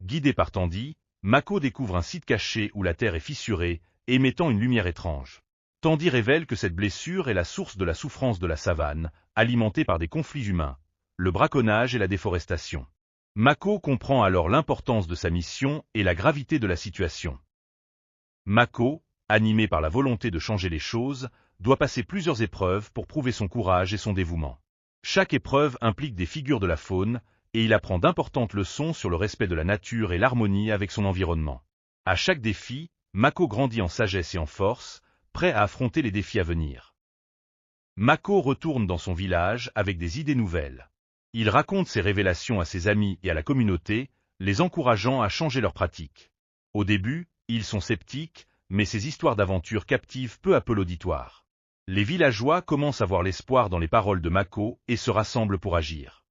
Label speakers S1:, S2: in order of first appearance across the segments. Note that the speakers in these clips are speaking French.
S1: Guidé par Tandy, Mako découvre un site caché où la terre est fissurée, émettant une lumière étrange. Tandy révèle que cette blessure est la source de la souffrance de la savane, alimentée par des conflits humains, le braconnage et la déforestation. Mako comprend alors l'importance de sa mission et la gravité de la situation. Mako, animé par la volonté de changer les choses, doit passer plusieurs épreuves pour prouver son courage et son dévouement. Chaque épreuve implique des figures de la faune, et il apprend d'importantes leçons sur le respect de la nature et l'harmonie avec son environnement. À chaque défi, Mako grandit en sagesse et en force, prêt à affronter les défis à venir. Mako retourne dans son village avec des idées nouvelles. Il raconte ses révélations à ses amis et à la communauté, les encourageant à changer leurs pratiques. Au début, ils sont sceptiques, mais ces histoires d'aventure captivent peu à peu l'auditoire. Les villageois commencent à voir l'espoir dans les paroles de Mako et se rassemblent pour agir.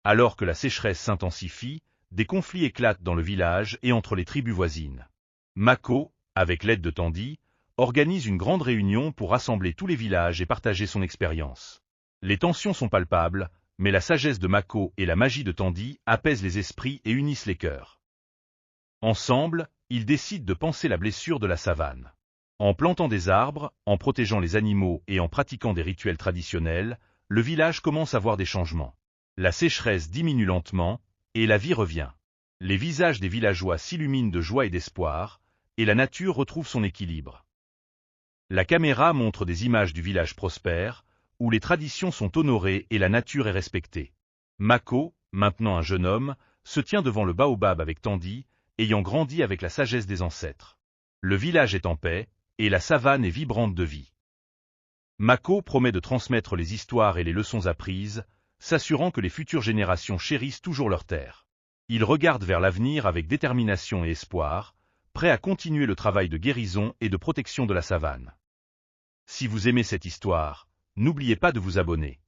S1: Alors que la sécheresse s'intensifie, des conflits éclatent dans le village et entre les tribus voisines. Mako, avec l'aide de Tandy, organise une grande réunion pour rassembler tous les villages et partager son expérience. Les tensions sont palpables, mais la sagesse de Mako et la magie de Tandy apaisent les esprits et unissent les cœurs. Ensemble, ils décident de panser la blessure de la savane. En plantant des arbres, en protégeant les animaux et en pratiquant des rituels traditionnels, le village commence à voir des changements. La sécheresse diminue lentement, et la vie revient. Les visages des villageois s'illuminent de joie et d'espoir, et la nature retrouve son équilibre. La caméra montre des images du village prospère, où les traditions sont honorées et la nature est respectée. Mako, maintenant un jeune homme, se tient devant le baobab avec Tandy, ayant grandi avec la sagesse des ancêtres. Le village est en paix, et la savane est vibrante de vie. Mako promet de transmettre les histoires et les leçons apprises, s'assurant que les futures générations chérissent toujours leur terre. Il regarde vers l'avenir avec détermination et espoir, prêt à continuer le travail de guérison et de protection de la savane. Si vous aimez cette histoire, n'oubliez pas de vous abonner.